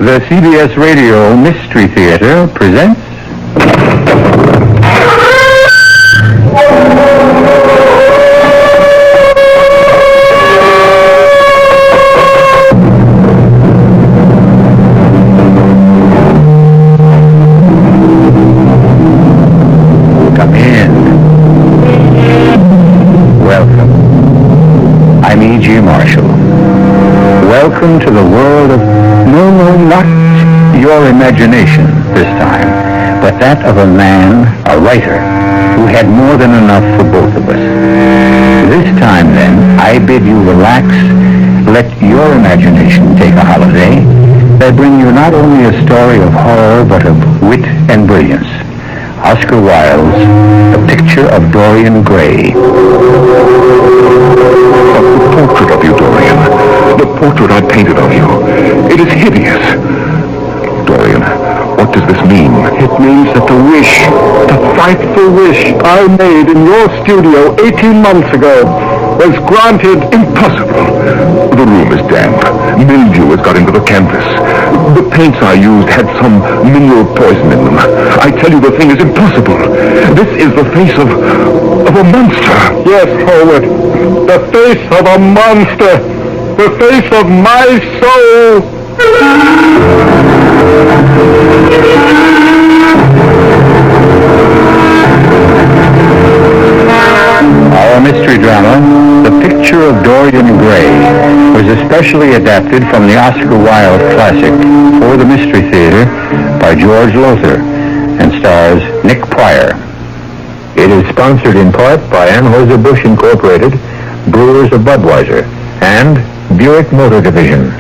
The CBS Radio Mystery Theater presents... Come in. Welcome. I'm E.G. Marshall. Welcome to the world of... No, not your imagination this time, but that of a man, a writer, who had more than enough for both of us. This time, then, I bid you relax, let your imagination take a holiday. I bring you not only a story of horror, but of wit and brilliance. Oscar Wilde's The Picture of Dorian Gray. The portrait of you, Dorian. The portrait I painted of you. It is hideous. Dorian, what does this mean? It means that the wish, the frightful wish I made in your studio 18 months ago was granted. Impossible. The room is damp. Mildew has got into the canvas. The paints I used had some mineral poison in them. I tell you, the thing is impossible. This is the face of a monster. Yes, Howard. The face of a monster. The face of my soul. Our mystery drama, The Picture of Dorian Gray, was especially adapted from the Oscar Wilde classic for the Mystery Theater by George Lothar and stars Nick Pryor. It is sponsored in part by Anheuser-Busch Incorporated, Brewers of Budweiser, and Buick Motor Division.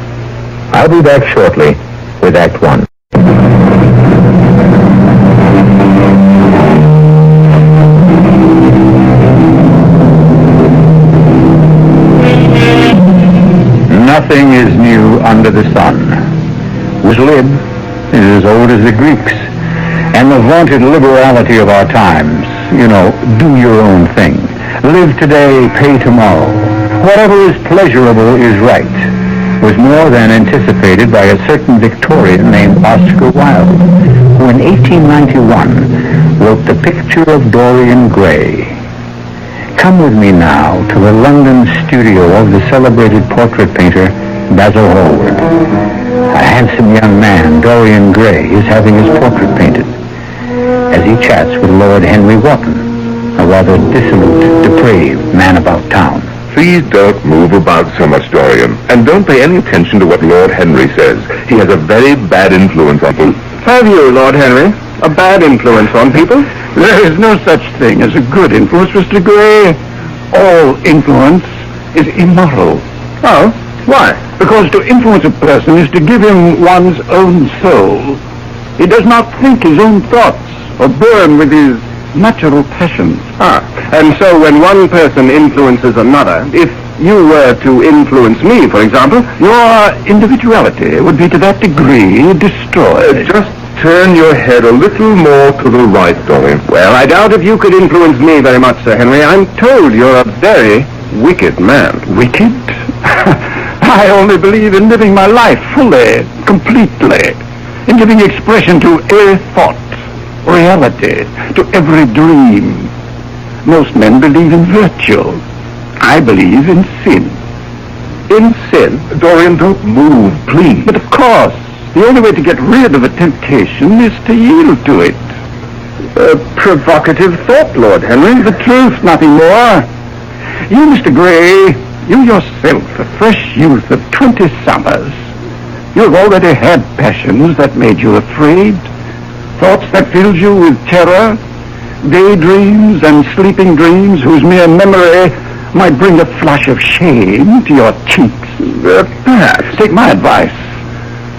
I'll be back shortly with Act One. Nothing is new under the sun. This lib is as old as the Greeks, and the vaunted liberality of our times. You know, do your own thing. Live today, pay tomorrow. Whatever is pleasurable is right, was more than anticipated by a certain Victorian named Oscar Wilde, who in 1891 wrote The Picture of Dorian Gray. Come with me now to the London studio of the celebrated portrait painter Basil Hallward. A handsome young man, Dorian Gray, is having his portrait painted as he chats with Lord Henry Wotton, a rather dissolute, depraved man about town. Please don't move about so much, Dorian. And don't pay any attention to what Lord Henry says. He has a very bad influence on people. Have you, Lord Henry, a bad influence on people? There is no such thing as a good influence, Mr. Gray. All influence is immoral. Oh, why? Because to influence a person is to give him one's own soul. He does not think his own thoughts or burn with his natural passions. And so when one person influences another, if you were to influence me, for example, Your individuality would be to that degree destroyed. Just turn your head a little more to the right, Dorian. well, I doubt if you could influence me very much, Sir Henry. I'm told you're a very wicked man. Wicked? I only believe in living my life fully, completely, in giving expression to every thought, reality, to every dream. Most men believe in virtue. I believe in sin. In sin? Dorian, don't move, please. But of course, the only way to get rid of a temptation is to yield to it. A provocative thought, Lord Henry. The truth, nothing more. You, Mr. Gray, you yourself, a fresh youth of 20 summers, you have already had passions that made you afraid, thoughts that filled you with terror, daydreams and sleeping dreams whose mere memory might bring a flush of shame to your cheeks. Perhaps, take my advice.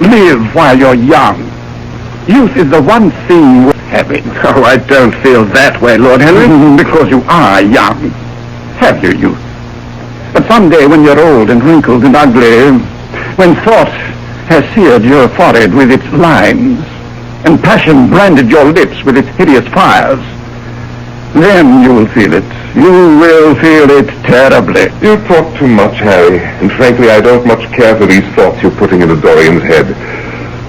Live while you're young. Youth is the one thing worth having. Oh, I don't feel that way, Lord Henry. Because you are young. Have your youth. But someday when you're old and wrinkled and ugly, when thought has seared your forehead with its lines, and passion branded your lips with its hideous fires, then you will feel it. You will feel it terribly. You talk too much, Harry, and frankly, I don't much care for these thoughts you're putting into Dorian's head.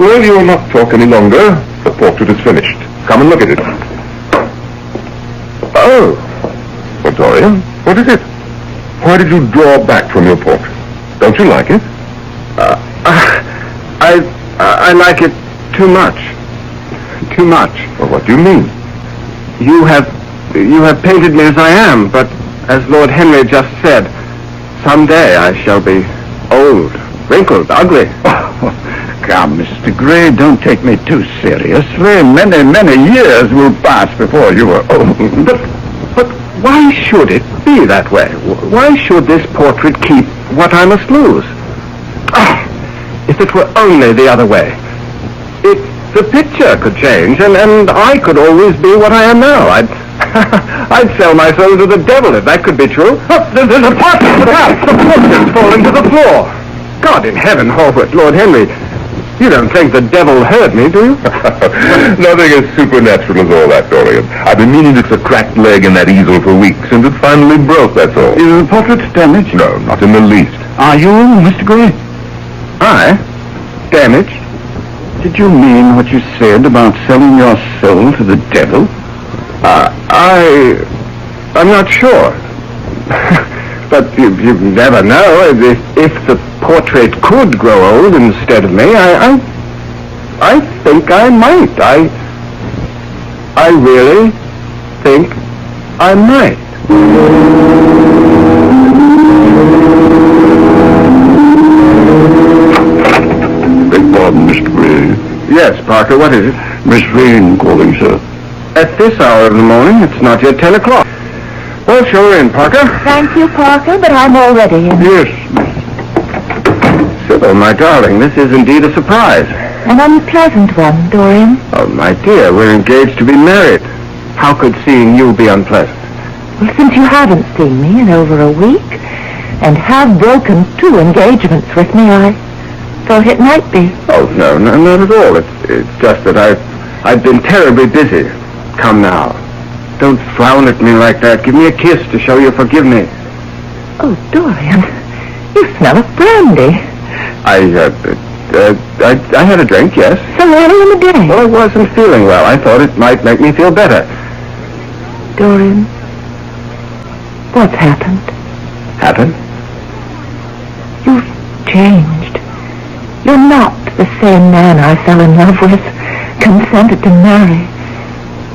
Well, you will not talk any longer. The portrait is finished. Come and look at it. Oh. Well, Dorian, what is it? Why did you draw back from your portrait? Don't you like it? I like it too much. Too much. Well, what do you mean? You have painted me as I am, but as Lord Henry just said, someday I shall be old, wrinkled, ugly. Come, Mr. Gray, don't take me too seriously. Many years will pass before you are old. But why should it be that way? Why should this portrait keep what I must lose? If it were only the other way. If the picture could change, and I could always be what I am now. I'd sell my soul to the devil if that could be true. There's a portrait! Look out! The portrait's falling to the floor! God in heaven, Hallward, Lord Henry, you don't think the devil heard me, do you? Nothing as supernatural as all that, Dorian. I've been meaning to fix a cracked leg in that easel for weeks, and it finally broke, that's all. Is the portrait damaged? No, not in the least. Are you, Mr. Gray? I? Damaged? Did you mean what you said about selling your soul to the devil? I'm not sure. But you never know. If the portrait could grow old instead of me, I think I might. I really think I might. Beg pardon, Mr. Gray. Yes, Parker, what is it? Miss Vane calling, sir. At this hour of the morning, it's not yet 10 o'clock. Well, show her in, Parker. Thank you, Parker, but I'm already in. Yes, Sybil, my darling, this is indeed a surprise. An unpleasant one, Dorian. Oh, my dear, we're engaged to be married. How could seeing you be unpleasant? Well, since you haven't seen me in over a week, and have broken 2 engagements with me, I thought it might be. Oh, no, not at all. It's just that I've been terribly busy. Come now. Don't frown at me like that. Give me a kiss to show you forgive me. Oh, Dorian, you smell of brandy. I had a drink, yes. So early in the day. Well, I wasn't feeling well. I thought it might make me feel better. Dorian, what's happened? Happened? You've changed. You're not the same man I fell in love with, consented to marry.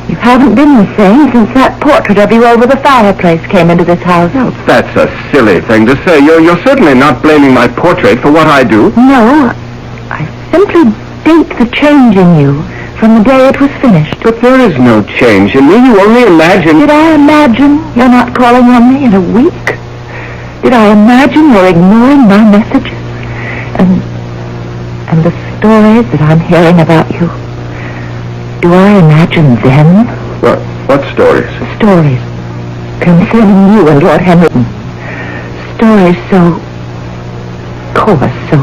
You haven't been the same since that portrait of you over the fireplace came into this house. Well, that's a silly thing to say. You're certainly not blaming my portrait for what I do. No, I simply date the change in you from the day it was finished. But there is no change in me. You only imagine... Did I imagine you're not calling on me in a week? Did I imagine you're ignoring my messages? And the stories that I'm hearing about you? Do I imagine them? What stories? Stories concerning you and Lord Henry. Stories so coarse, so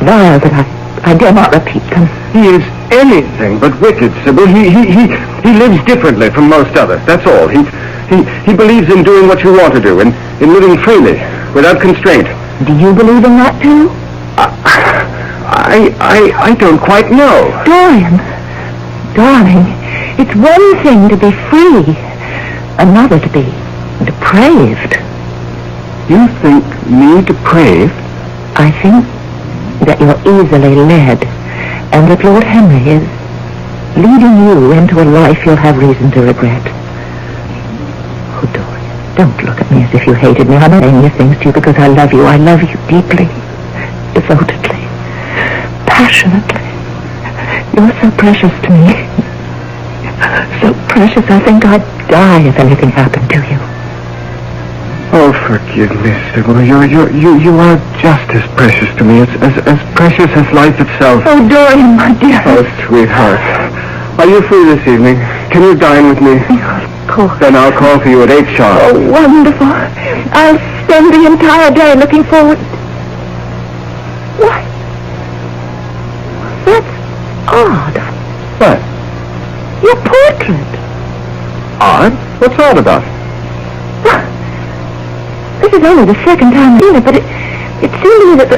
vile that I dare not repeat them. He is anything but wicked, Sybil. He lives differently from most others, that's all. He believes in doing what you want to do, in living freely, without constraint. Do you believe in that too? I don't quite know. Dorian, darling, it's one thing to be free, another to be depraved. You think me depraved? I think that you're easily led, and that Lord Henry is leading you into a life you'll have reason to regret. Oh, Dorian, don't look at me as if you hated me. I'm not saying these things to you because I love you. I love you deeply, devotedly, passionately. You're so precious to me. So precious, I think I'd die if anything happened to you. Oh, forgive me, Sybil. You are just as precious to me, as precious as life itself. Oh, Dorian, my dear. Oh, sweetheart. Are you free this evening? Can you dine with me? Of course. Then I'll call for you at 8 sharp. Oh, wonderful. I'll spend the entire day looking forward. Why? That's odd. What? Your portrait. Odd? What's odd about it? This is only the second time I've seen it, but it seemed to me that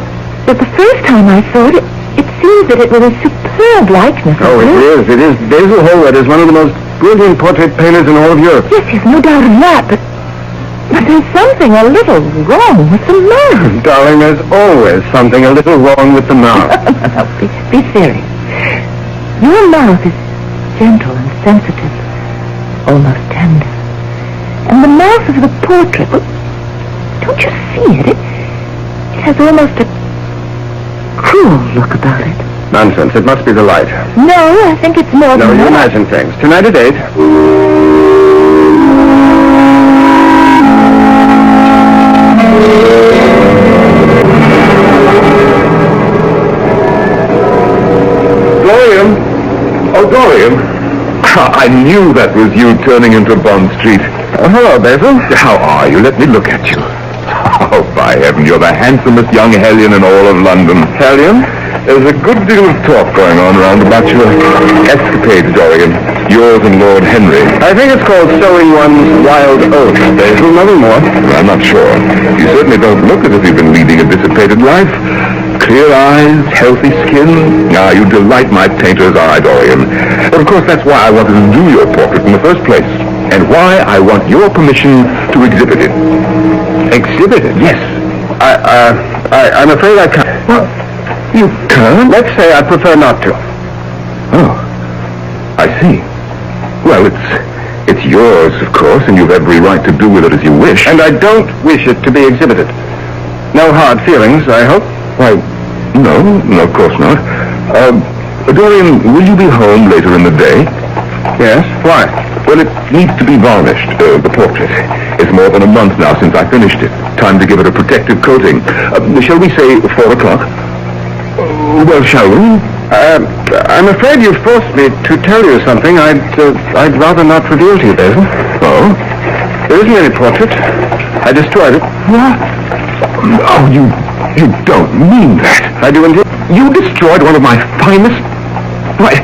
the first time I saw it, it see that it was a superb likeness. Oh, it is. It is. Basil Hallward is one of the most brilliant portrait painters in all of Europe. Yes, no doubt of that, but there's something a little wrong with the mouth. Darling, there's always something a little wrong with the mouth. No, be serious. Your mouth is gentle and sensitive, almost tender. And the mouth of the portrait, well, don't you see it? It has almost a cruel look about it. Nonsense. It must be the light. No, I think it's more No, than you that. imagine things. Tonight at 8. Dorian? Oh, Dorian. I knew that was you turning into Bond Street. Oh, hello, Basil. How are you? Let me look at you. Oh, by heaven, you're the handsomest young hellion in all of London. Hellion? There's a good deal of talk going on around about your escapades, Dorian. Yours and Lord Henry. I think it's called sowing one's wild oats, Basil. Nothing more. I'm not sure. You certainly don't look as if you've been leading a dissipated life. Clear eyes, healthy skin. Ah, you delight my painter's eye, Dorian. But of course, that's why I wanted to do your portrait in the first place. And why I want your permission to exhibit it. Exhibit it? Yes. I'm afraid I can't. Well, you can't? Let's say I prefer not to. Oh, I see. Well, it's yours, of course, and you've every right to do with it as you wish. And I don't wish it to be exhibited. No hard feelings, I hope. Why, no, of course not. Dorian, will you be home later in the day? Yes? Why? Well, it needs to be varnished, the portrait. It's more than a month now since I finished it. Time to give it a protective coating. Shall we say 4 o'clock? Well, shall we? I'm afraid you've forced me to tell you something I'd rather not reveal to you, Basil. Oh? There isn't any portrait. I destroyed it. What? Oh, you don't mean that. I do indeed. You destroyed one of my finest... Why,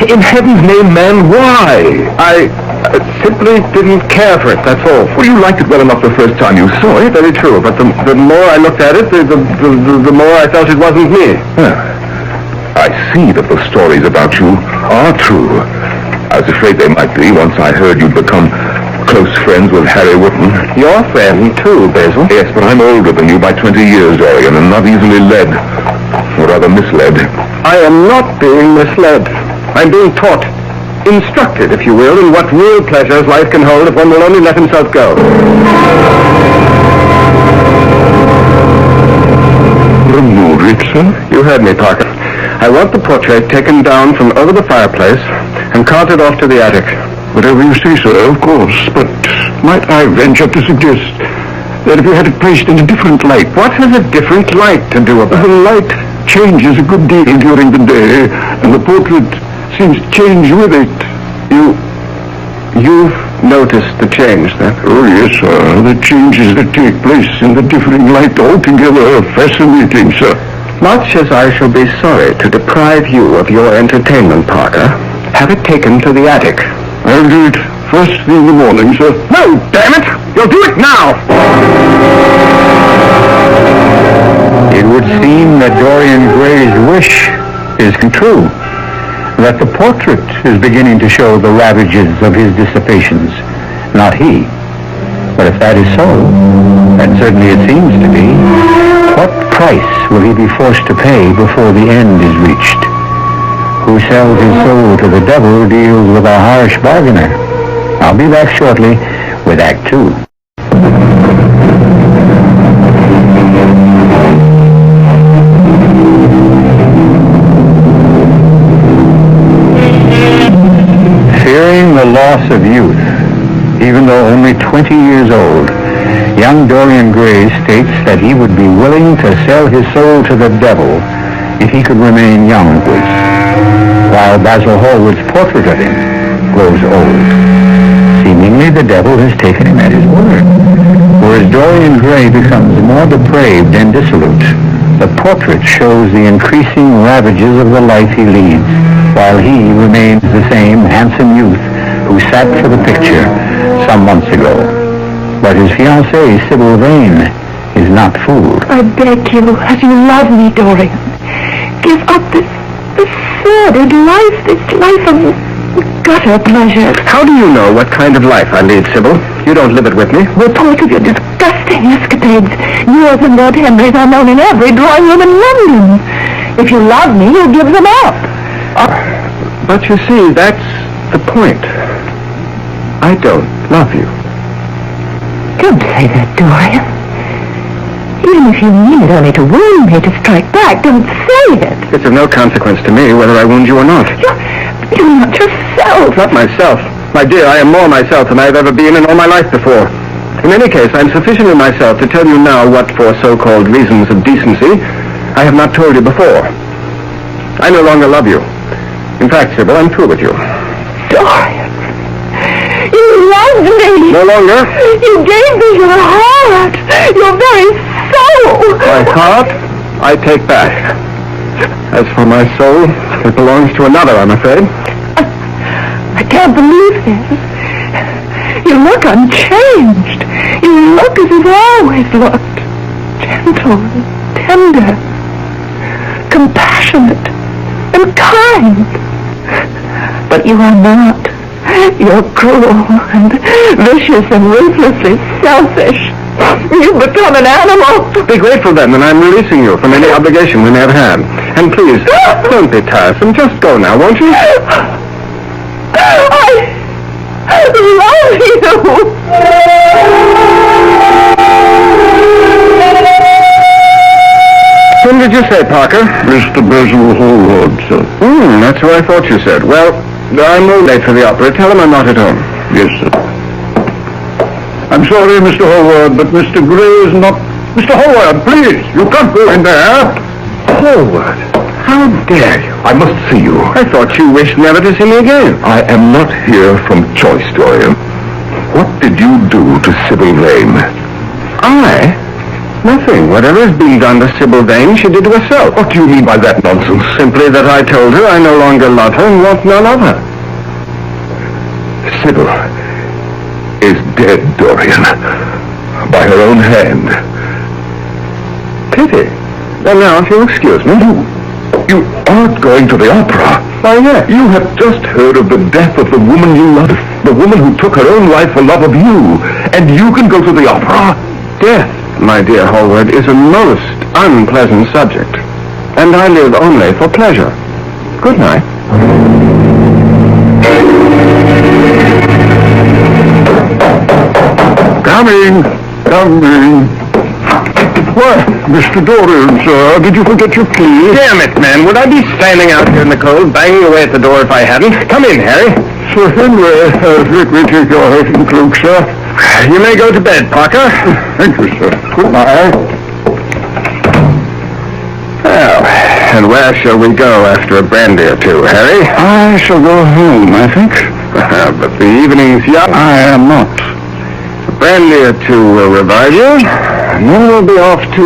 in heaven's name, man, why? I simply didn't care for it, that's all. Well, you liked it well enough the first time you saw it. Very true, but the more I looked at it, the more I felt it wasn't me. I see that the stories about you are true. I was afraid they might be once I heard you'd become close friends with Harry Wotton. Your friend, too, Basil. Yes, but I'm older than you by 20 years, Dorian, and not easily led. Or rather misled. I am not being misled. I'm being taught, instructed, if you will, in what real pleasures life can hold if one will only let himself go. Remove it, sir? You heard me, Parker. I want the portrait taken down from over the fireplace and carted off to the attic. Whatever you say, sir, of course. But might I venture to suggest that if you had it placed in a different light... What has a different light to do about it? The light changes a good deal during the day, and the portrait seems to change with it. You've noticed the change, then? Oh, yes, sir. The changes that take place in the differing light altogether are fascinating, sir. Much as I shall be sorry to deprive you of your entertainment, Parker, have it taken to the attic. I'll do it first thing in the morning, sir. No, damn it! You'll do it now! It would seem that Dorian Gray's wish is true, that the portrait is beginning to show the ravages of his dissipations, not he. But if that is so, and certainly it seems to be, what price will he be forced to pay before the end is reached? Who sells his soul to the devil deals with a harsh bargainer. I'll be back shortly with Act 2. Fearing the loss of youth, even though only 20 years old, young Dorian Gray states that he would be willing to sell his soul to the devil if he could remain young, while Basil Hallward's portrait of him grows old. Seemingly the devil has taken him at his word. Whereas Dorian Gray becomes more depraved and dissolute, the portrait shows the increasing ravages of the life he leads, while he remains the same handsome youth who sat for the picture some months ago. But his fiancée, Sybil Vane, is not fooled. I beg you, as you love me, Dorian, give up this sordid life, this life of gutter pleasures. How do you know what kind of life I lead, Sybil? You don't live it with me. Reports of your disgusting escapades, yours and Lord Henry's, are known in every drawing room in London. If you love me, you'll give them up. But you see, that's the point. I don't love you. Don't say that, Dorian. Even if you mean it only to wound me, to strike back, don't say it. It's of no consequence to me whether I wound you or not. You're not yourself. Not myself. My dear, I am more myself than I've ever been in all my life before. In any case, I'm sufficiently myself to tell you now what, for so-called reasons of decency, I have not told you before. I no longer love you. In fact, Sybil, I'm through with you. Dorian, you loved me. No longer. You gave me your heart, your very soul. My heart, I take back. As for my soul, it belongs to another, I'm afraid. I can't believe this. You look unchanged. You look as you've always looked. Gentle, tender, compassionate, and kind. But you are not. You're cruel and vicious and ruthlessly selfish. You've become an animal. Be grateful then that I'm releasing you from any obligation we may have had. And please, don't be tiresome. Just go now, won't you? I love you. Whom did you say, Parker? Mr. Basil Hallward, sir. That's who I thought you said. Well, I'm all late for the opera. Tell him I'm not at home. Yes, sir. I'm sorry, Mr. Hallward, but Mr. Gray is not... Mr. Hallward, please, you can't go in there. Hallward, how dare you? I must see you. I thought you wished never to see me again. I am not here from choice, Dorian. What did you do to Sybil Vane? I? Nothing. Whatever is being done to Sybil Vane, she did to herself. What do you mean by that nonsense? Simply that I told her I no longer love her and want none of her. Sybil is dead, Dorian. By her own hand. Pity. Well, now, if you'll excuse me. You aren't going to the opera. Why, yes. You have just heard of the death of the woman you loved. The woman who took her own life for love of you. And you can go to the opera? Death, my dear Hallward, is a most unpleasant subject. And I live only for pleasure. Good night. Coming. Why, Mr. Dorian, sir, did you forget your key? Damn it, man. Would I be standing out here in the cold, banging away at the door if I hadn't? Come in, Harry. Sir Henry, let me take your hat and cloak, sir. You may go to bed, Parker. Thank you, sir. Good night. Well, and where shall we go after a brandy or two, Harry? I shall go home, I think. But the evening's young. I am not. A brandy or two will revive you, and then we'll be off to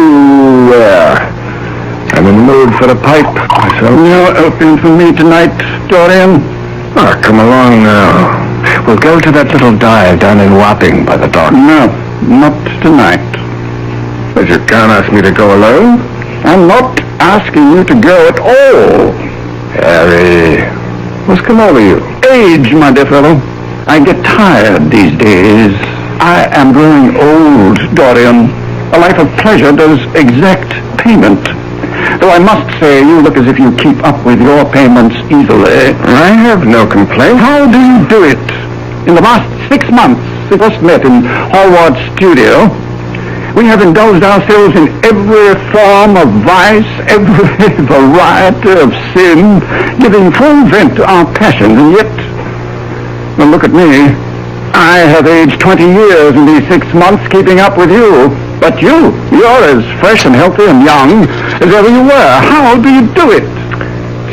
where? I'm in the mood for a pipe myself. No opium for me tonight, Dorian. Oh, come along now. We'll go to that little dive down in Wapping by the dock. No, not tonight. But you can't ask me to go alone. I'm not asking you to go at all. Harry, what's come over you? Age, my dear fellow. I get tired these days. I am growing old, Dorian. A life of pleasure does exact payment. Though I must say, you look as if you keep up with your payments easily. I have no complaint. How do you do it? In the last 6 months, we first met in Hallward's studio. We have indulged ourselves in every form of vice, every variety of sin, giving full vent to our passions, and yet, well, look at me. I have aged 20 years in these 6 months keeping up with you. But you're as fresh and healthy and young as ever you were. How do you do it?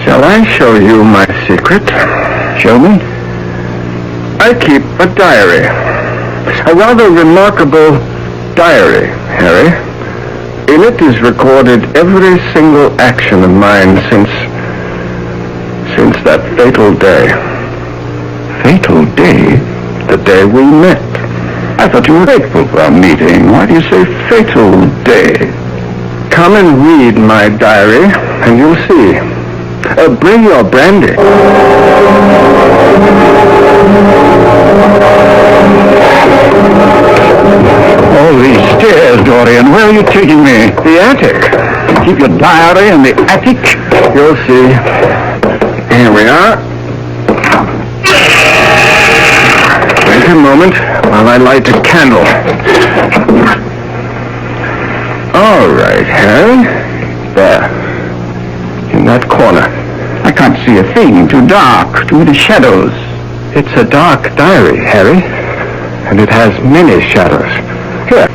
Shall I show you my secret? Show me. I keep a diary. A rather remarkable diary, Harry. In it is recorded every single action of mine since that fatal day. Fatal day? The day we met. I thought you were grateful for our meeting. Why do you say fatal day? Come down and read my diary, and you'll see. Bring your brandy. All these stairs, Dorian. Where are you taking me? The attic. Keep your diary in the attic? You'll see. Here we are. Wait a moment while I light a candle. All right, Harry. There. In that corner. I can't see a thing. Too dark. Too many shadows. It's a dark diary, Harry. And it has many shadows. Here.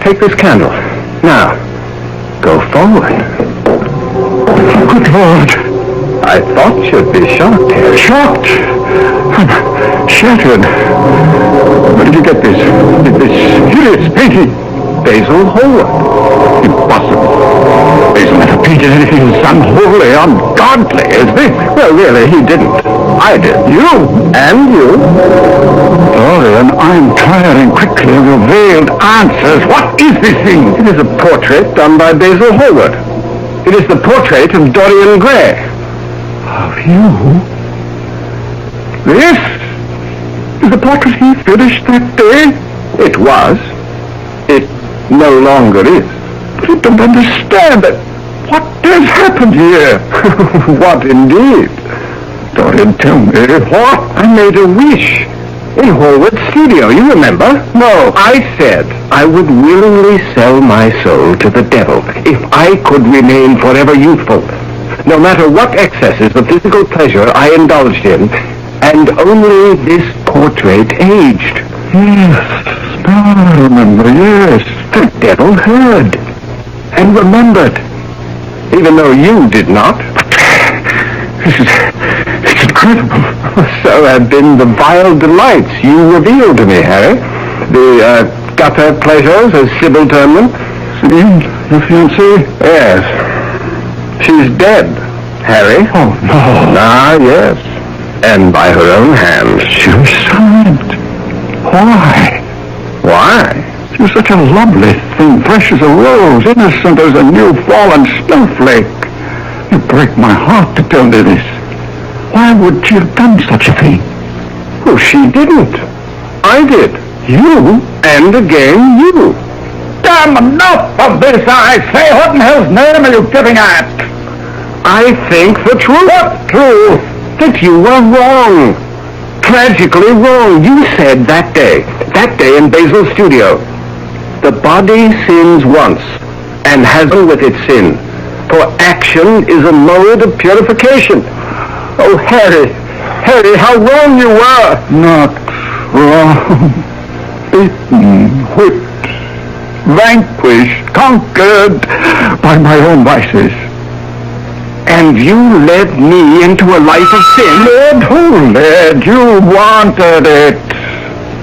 Take this candle. Now, go forward. Good Lord. I thought you'd be shocked, Harry. Shocked. I'm shattered. Where did you get this hideous painting? Basil Hallward. Impossible. Basil never painted anything so unholy, ungodly as this. Well, really, he didn't. I did. You? And you. Dorian, I'm tiring quickly of your veiled answers. What is this thing? It is a portrait done by Basil Hallward. It is the portrait of Dorian Gray. Of you? This is the portrait he finished that day? It was. It no longer is. But I don't understand that. What has happened here? What indeed? Dorian, tell me what? I made a wish in Hallward's studio, you remember? No. I said I would willingly sell my soul to the devil if I could remain forever youthful, no matter what excesses of physical pleasure I indulged in, and only this portrait aged. Yes, now I remember, yes. The devil heard and remembered, even though you did not. It's incredible. So have been the vile delights you revealed to me, Harry. The gutter pleasures, as Sybil termed them. Celine, your fiancée? Yes. She's dead, Harry. Oh, no. Ah, yes. And by her own hand. She was silent. Why? Why? She was such a lovely thing, fresh as a rose, innocent as a new fallen snowflake. You break my heart to tell me this. Why would she have done such a thing? Oh, she didn't. I did. You? And again, you. Damn, enough of this, I say. What in hell's name are you getting at? I think the truth. What truth? That you were wrong. Tragically wrong. You said that day in Basil's studio, the body sins once and has done with its sin. For action is a mode of purification. Oh, Harry, how wrong you were. Not wrong. Beaten, whipped, vanquished, conquered by my own vices. And you led me into a life of sin. Led? Who led? You wanted it.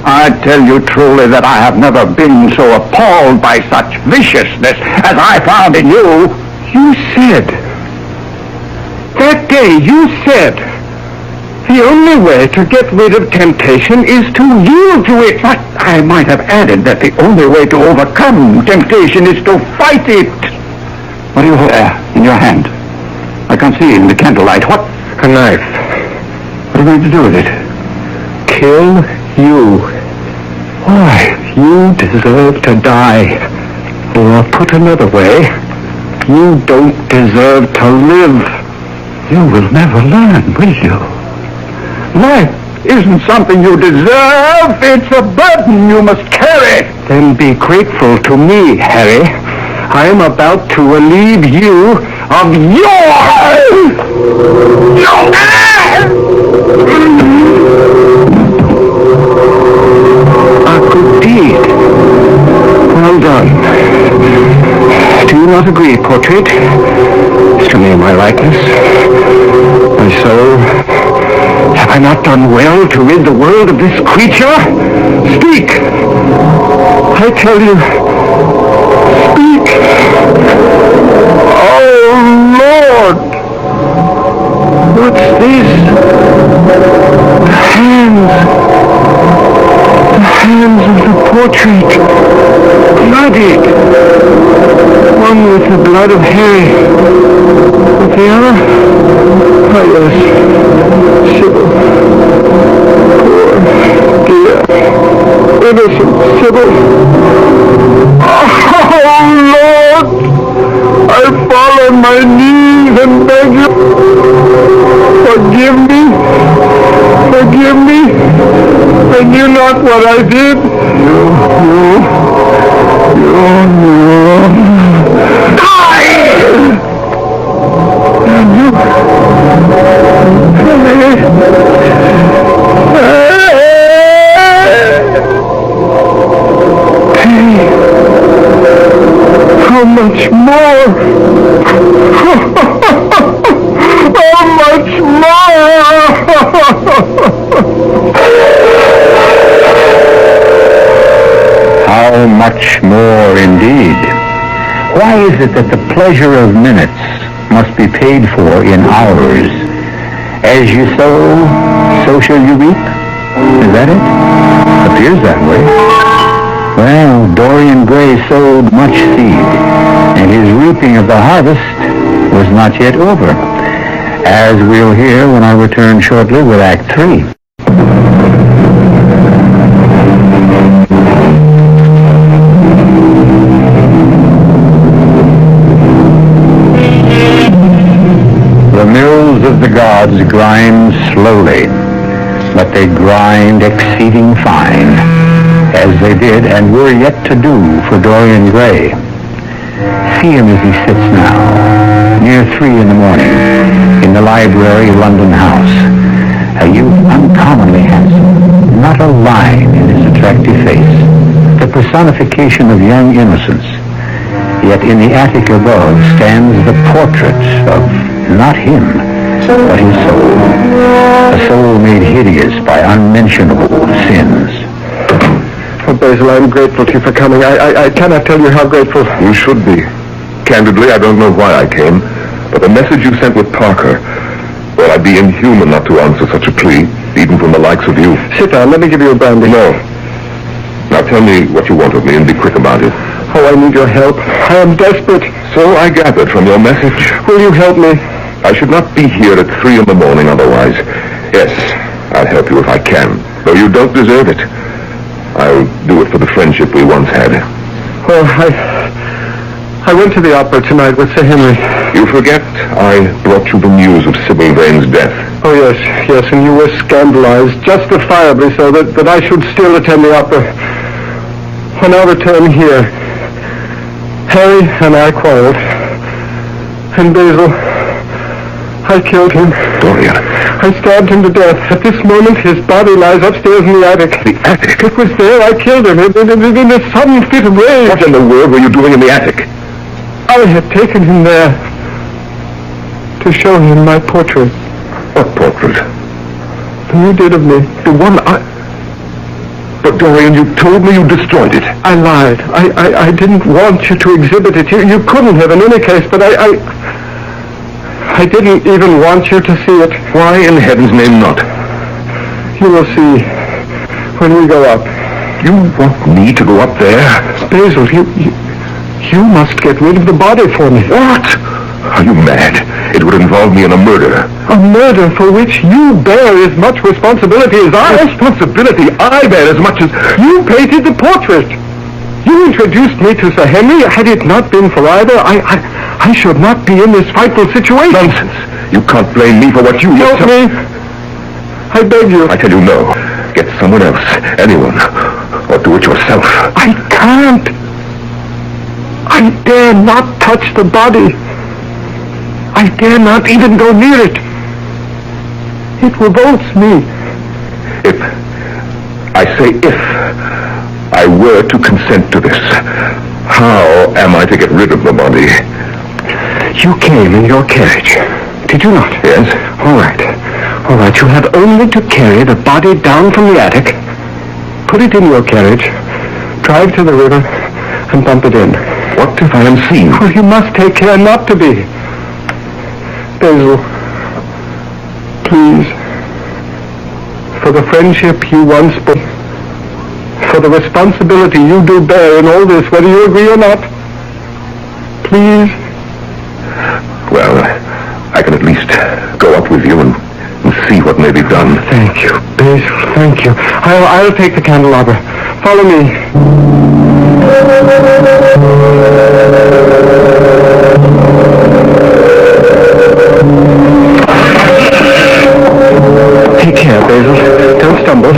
I tell you truly that I have never been so appalled by such viciousness as I found in you. You said, that day you said, the only way to get rid of temptation is to yield to it. But I might have added that the only way to overcome temptation is to fight it. What do you hold there in your hand? I can't see in the candlelight. What? A knife. What are you going to do with it? Kill you. Why? You deserve to die. Or put another way, you don't deserve to live. You will never learn, will you? Life isn't something you deserve. It's a burden you must carry. Then be grateful to me, Harry. I am about to relieve you of a good deed. Well done. Do you not agree, portrait? To me, my likeness, my soul. Have I not done well to rid the world of this creature? Speak! I tell you, speak! Oh, Lord! What's this? The hands of the portrait, bloodied, one with the Hey, the other? Oh, yes. Sybil. Poor, dear, innocent Sybil. Oh, Lord! I fall on my knees and beg you. Forgive me. Forgive me. I knew not what I did. How much more? How much more? How much more indeed? Why is it that the pleasure of minutes must be paid for in hours? As you sow, so shall you reap? Is that it? Appears that way. Well, Dorian Gray sowed much seed, and his reaping of the harvest was not yet over, as we'll hear when I return shortly with Act 3. The mills of the gods grind slowly, but they grind exceeding fine, as they did and were yet to do for Dorian Gray. See him as he sits now, near 3 in the morning, in the library London house. A youth uncommonly handsome, not a line in his attractive face, the personification of young innocence. Yet in the attic above stands the portrait of not him, but his soul. A soul made hideous by unmentionable sins. Oh, Basil, I'm grateful to you for coming. I cannot tell you how grateful. You should be. Candidly, I don't know why I came, but the message you sent with Parker, well, I'd be inhuman not to answer such a plea, even from the likes of you. Sit down. Let me give you a brandy. No. Now tell me what you want of me and be quick about it. Oh, I need your help. I am desperate. So I gathered from your message. Will you help me? I should not be here at 3 in the morning otherwise. Yes, I'll help you if I can, though you don't deserve it. I'll do it for the friendship we once had. Well, I went to the opera tonight with Sir Henry. You forget I brought you the news of Sybil Vane's death. Oh, yes, and you were scandalized, justifiably so, that I should still attend the opera. On our return here, Harry and I quarreled. And Basil, I killed him. Dorian. I stabbed him to death. At this moment, his body lies upstairs in the attic. The attic? It was there. I killed him in a sudden fit of rage. What in the world were you doing in the attic? I had taken him there to show him my portrait. What portrait? The you did of me. The one I... But Dorian, you told me you destroyed it. I lied. I didn't want you to exhibit it. You couldn't have in any case, but I didn't even want you to see it. Why in heaven's name not? You will see when we go up. You want me to go up there? Basil, you must get rid of the body for me. What? Are you mad? It would involve me in a murder. A murder for which you bear as much responsibility as I. Responsibility I bear as much as... You painted the portrait. You introduced me to Sir Henry. Had it not been for either, I should not be in this frightful situation. Nonsense. You can't blame me for what you... Help me. I beg you. I tell you no. Get someone else. Anyone. Or do it yourself. I can't. I dare not touch the body. I dare not even go near it. It revolts me. If, I say if, I were to consent to this, how am I to get rid of the body? You came in your carriage, did you not? Yes. All right. You have only to carry the body down from the attic, put it in your carriage, drive to the river, and dump it in. What if I am seen? Well, you must take care not to be. Basil, please, for the friendship you once bore, for the responsibility you do bear in all this, whether you agree or not, please, Well, I can at least go up with you and see what may be done. Thank you, Basil, thank you. I'll take the candelabra. Follow me. Take care, Basil. Don't stumble.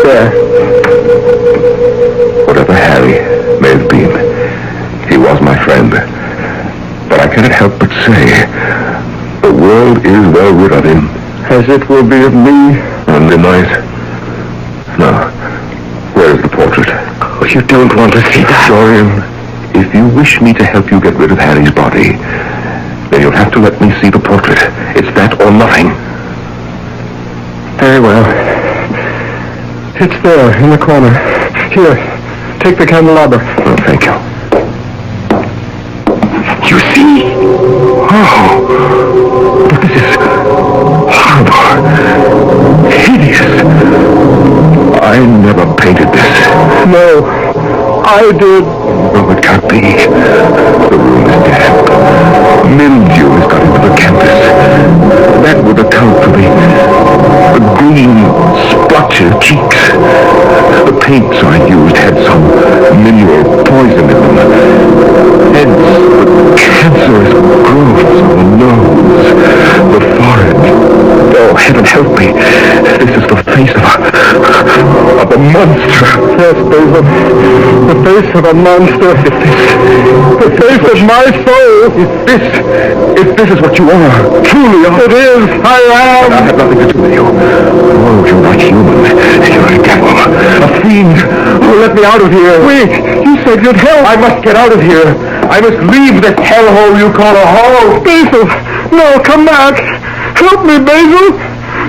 There. Whatever Harry may have been, he was my friend. But I cannot help but say, the world is well rid of him. As it will be of me. On the night. Now, where is the portrait? Oh, you don't want to see that. Dorian, if you wish me to help you get rid of Harry's body, then you'll have to let me see the portrait. It's that or nothing. Very well. It's there, in the corner. Here, take the candelabra. Oh, thank you. You see? Oh, but this is horrible. Hideous. I never painted this. No, I did. No, it can't be. The room is damp. Mildew has got into the canvas. That would account for the green splotched cheeks. The paints I used had some mineral poison in them. Hence the cancerous growths on the nose, the forehead. Oh, heaven help me. This is the face of a monster. Yes, Basil. The face of a monster. The face of my soul. If this is what you are, truly are. It is. I am. I have nothing to do with you. Oh, you're not human. You're a devil. A fiend. Oh, let me out of here. Wait. You said you'd help. I must get out of here. I must leave this hellhole you call a hole. Basil. No, come back. Help me, Basil.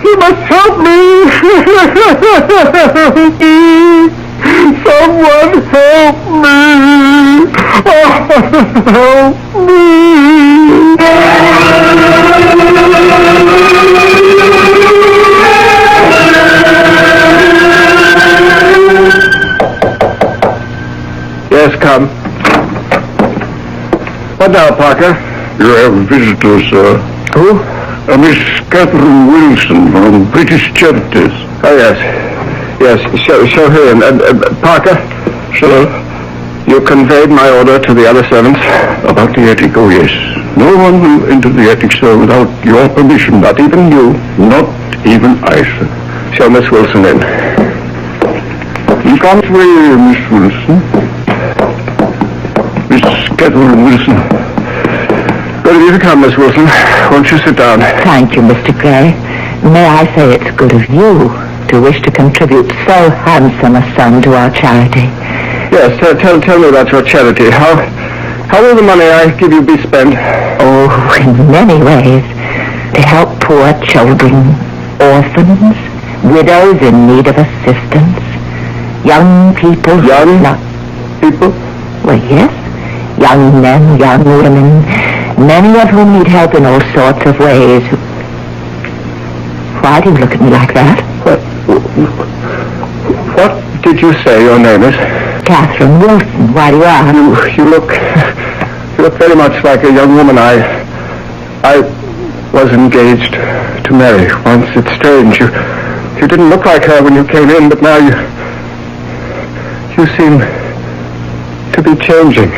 You must help me. Someone help me. Oh, help me. Yes, come. What now, Parker? You have visitors, sir. Who? Miss Catherine Wilson from British Charities. Oh, yes. Yes, show her in. Parker? Sir? You conveyed my order to the other servants? About the attic, oh yes. No one will enter the attic, sir, without your permission. Not even you? Not even I, sir. Show Miss Wilson in. Come this way, Miss Wilson. Miss Catherine Wilson. Good of you to come, Miss Wilson. Won't you sit down? Thank you, Mr. Gray. May I say it's good of you to wish to contribute so handsome a sum to our charity. Yes, tell me about your charity. How will the money I give you be spent? Oh, in many ways. To help poor children, orphans, widows in need of assistance, young people... Young people? Well, yes. Young men, young women, many of whom need help in all sorts of ways. Why do you look at me like that? What did you say your name is? Catherine Wilson. Why do you ask? You look very much like a young woman I was engaged to marry once. It's strange. You didn't look like her when you came in, but now you seem to be changing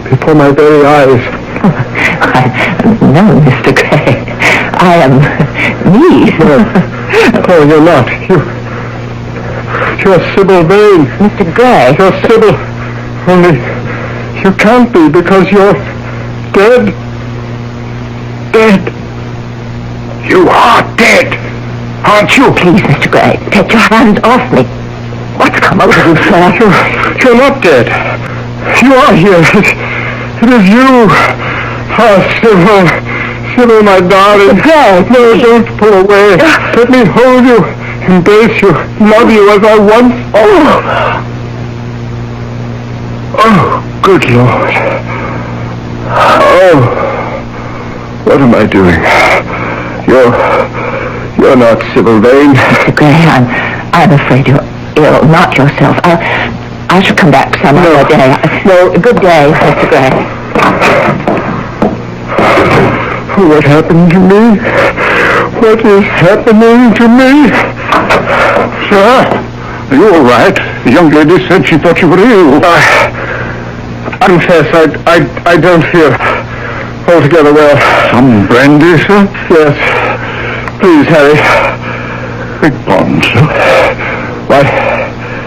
before my very eyes. No, Mr. Gray. I am me. Oh, you're not. You're Sybil Vane. Mr. Gray. You're Sybil. Only you can't be because you're dead. Dead. You are dead, aren't you? Please, Mr. Gray, take your hands off me. What's come over you, sir? You're not dead. You are here. It is you. Oh, Sybil, my darling. No, don't pull away. Let me hold you, embrace you, love you as I once... Oh, good Lord. Oh, what am I doing? You're not Sybil Vane. Mr. Gray, I'm afraid you're ill, not yourself. I shall come back some other day. No, good day, Mr. Gray. What happened to me? What is happening to me? Sir, are you all right? The young lady said she thought you were ill. I confess, I don't feel altogether well. Some brandy, sir? Yes. Please, Harry. Big pardon, sir. What?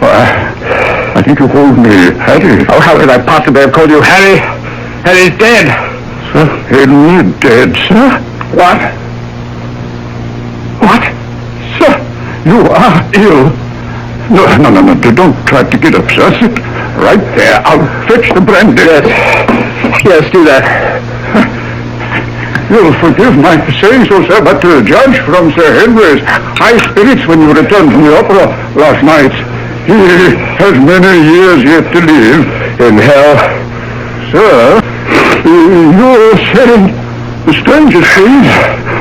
I think you called me Harry. Oh, how could I possibly have called you Harry? Harry's dead. Sir, Henry dead, sir? What? What? Sir, you are ill. No, don't try to get up, sir. Sit right there. I'll fetch the brandy. Yes, do that. You'll forgive my saying so, sir, but to judge from Sir Henry's high spirits when you returned from the opera last night, he has many years yet to live in hell. Sir, you're saying the strangest things.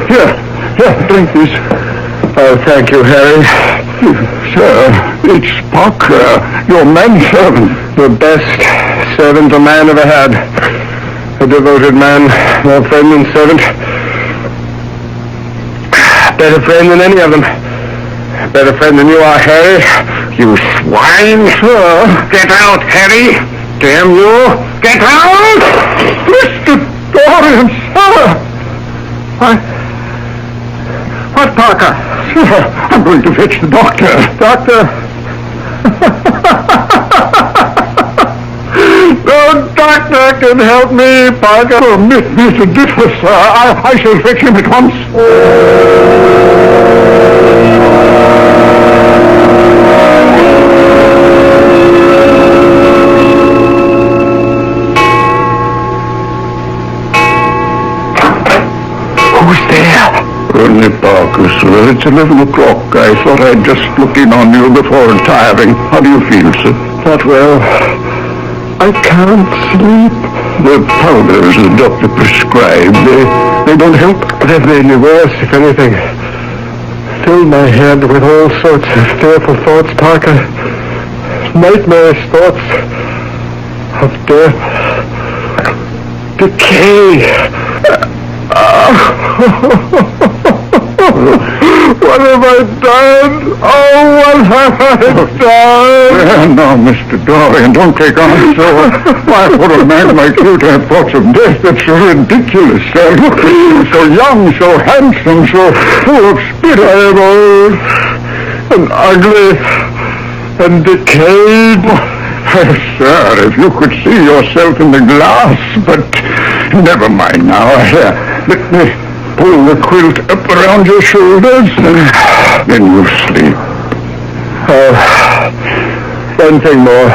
Here, drink this. Oh, thank you, Harry. Sir, it's Parker, your manservant. The best servant a man ever had. A devoted man, more friend than servant. Better friend than any of them. Better friend than you are, Harry. You swine, sir. Get out, Harry! Damn you! Get out! Mr. Dorian, sir! What, Parker? Sir, I'm going to fetch the doctor. Doctor? No doctor can help me, Parker. Permit me to differ, sir. I shall fetch him at once. Who's there? Only Parker, sir. It's 11 o'clock. I thought I'd just look in on you before retiring. How do you feel, sir? Not well. I can't sleep. The powders the doctor prescribed, they don't help? They've made me worse, if anything. Filled my head with all sorts of fearful thoughts, Parker. Nightmarish thoughts of death. Decay. What have I done? Oh, what have I done? Now, Mr. Dorian, don't take on so. Why, for a man like you to have thoughts of death, that's so ridiculous. Look at you, so young, so handsome, so full of spirit. I am old and ugly and decayed. Sir, if you could see yourself in the glass, but never mind now. Here, let me pull the quilt up around your shoulders, and then you sleep. One thing more.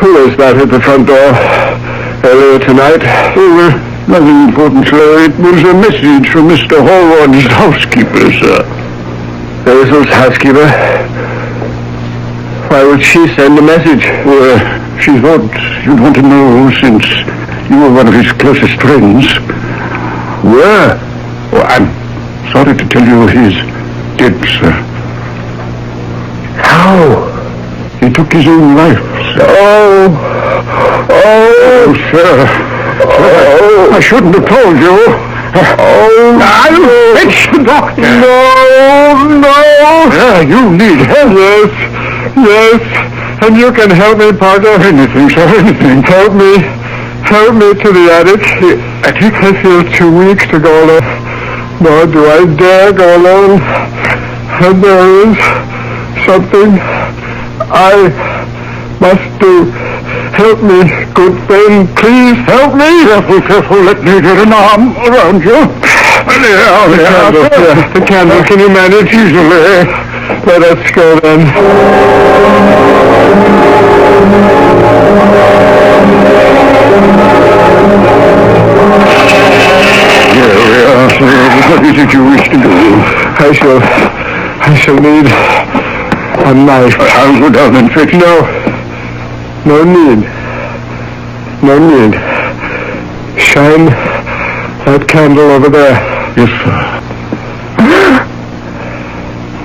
Who was that at the front door earlier tonight? Oh, nothing important, sir. It was a message from Mr. Hallward's housekeeper, sir. Hazel's housekeeper? Why would she send a message? Well, she thought you'd want to know, since you were one of his closest friends. Where? Oh, I'm sorry to tell you he's dead, sir. How? He took his own life, sir. Oh, sir. I shouldn't have told you. I'll fetch the doctor. No. Yeah, you need help. Yes. And you can help me, Parker. Anything, sir, anything. Help me to the attic. Attic? I feel too weak to go alone. Nor do I dare go alone. And there is something I must do. Help me, good friend. Please help me. Careful. Let me get an arm around you. The candle. Can you manage? Easily. Let us go then. Here we are, sir. What is it you wish to do? I shall need a knife. I'll go down and fetch. No need. Shine that candle over there. Yes, sir.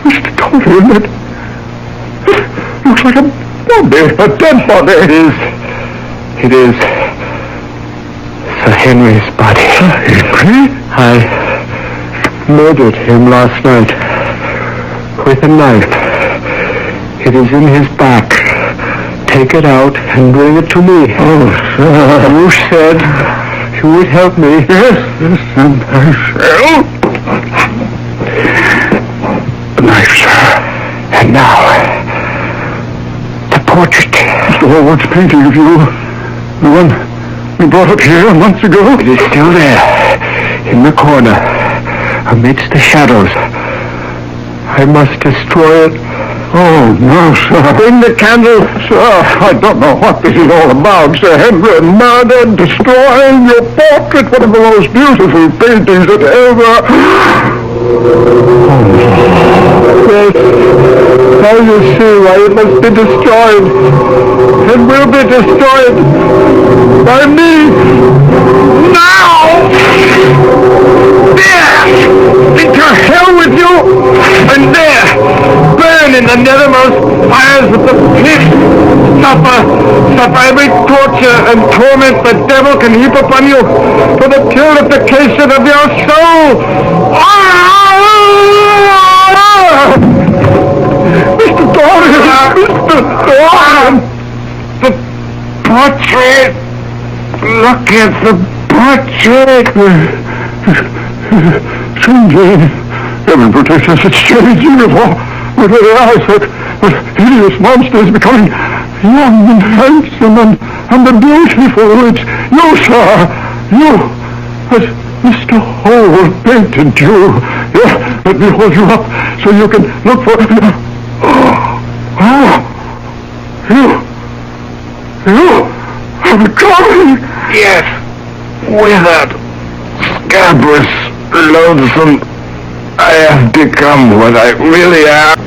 Mr. Dorian, it looks like a body, a dead body. It is. Sir Henry's body. Henry? I murdered him last night with a knife. It is in his back. Take it out and bring it to me. Oh, sir. You said you would help me. Yes, and I shall. The knife, sir. And now, the portrait. Mr. Hallward's painting of you. The one we brought up here months ago. It is still there, in the corner, amidst the shadows. I must destroy it. Oh, no, sir. Bring the candle. Sir, I don't know what this is all about, Sir Henry. Murder, destroying your portrait, one of the most beautiful paintings that ever... Yes, now you see why it must be destroyed. It will be destroyed by me. Now! There! Into hell with you! And there! Burn in the nethermost fires of the pit! Suffer every torture and torment the devil can heap upon you for the purification of your soul! Mr. Dorian! Mr. Dorian! The portrait! Look at the portrait! Strange, heaven protect us, it's strange, beautiful. With very eyes, that hideous monster is becoming young and handsome and beautiful. It's you, sir. You, as Mr. Hall painted you. Here, let me hold you up so you can look for... Oh, you are becoming... Yes, withered, scabrous, loathsome. I have become what I really am.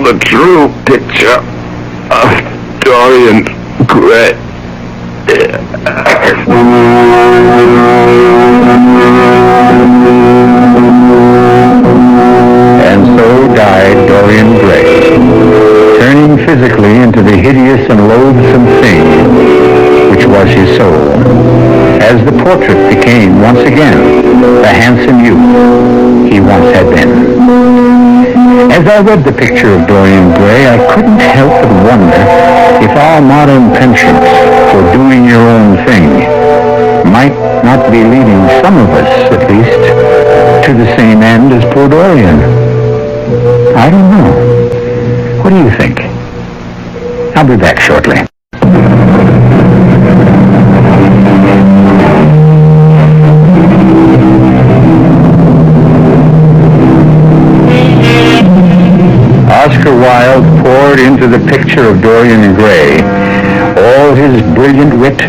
The true picture of Dorian Gray. And so died Dorian Gray, turning physically into the hideous and loathsome thing which was his soul, as the portrait became once again the handsome youth he once had been. As I read the picture of Dorian Gray, I couldn't help but wonder if our modern penchants for doing your own thing might not be leading some of us, at least, to the same end as poor Dorian. I don't know. What do you think? I'll be back shortly. Oscar Wilde poured into the picture of Dorian Gray all his brilliant wit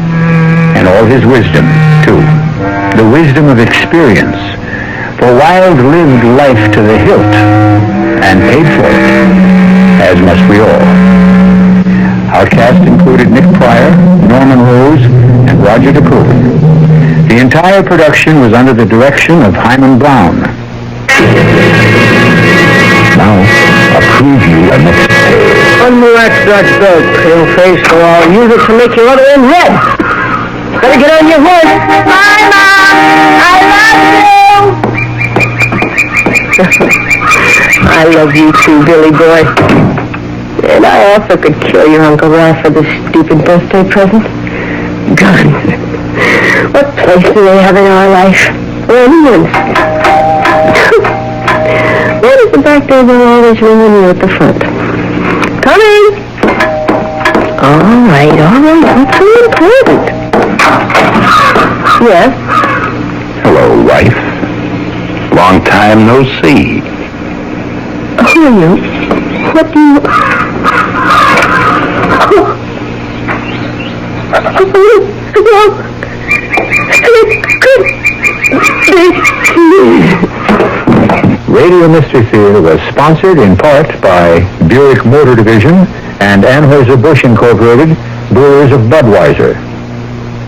and all his wisdom, too. The wisdom of experience. For Wilde lived life to the hilt and paid for it, as must we all. Our cast included Nick Pryor, Norman Rose, and Roger DeCoven. The entire production was under the direction of Hyman Brown. Now, a preview of next tale. Unwax that dog, pale face, or I'll use it to make your other end red. Better get on your horse. Bye, Mom. I love you. I love you too, Billy boy. And I also could kill your Uncle Ralph for this stupid birthday present. Guns. What place do they have in our life? Or anyone's? Why does the back door bell always ring when you're at the front? Coming! All right. What's so important? Yes? Hello, wife. Long time no see. Who are you? What do you... Radio Mystery Theater was sponsored in part by Buick Motor Division and Anheuser-Busch Incorporated, Brewers of Budweiser.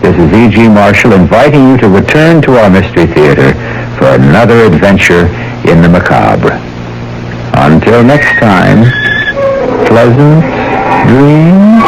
This is E.G. Marshall inviting you to return to our Mystery Theater for another adventure in the macabre. Until next time, pleasant dreams.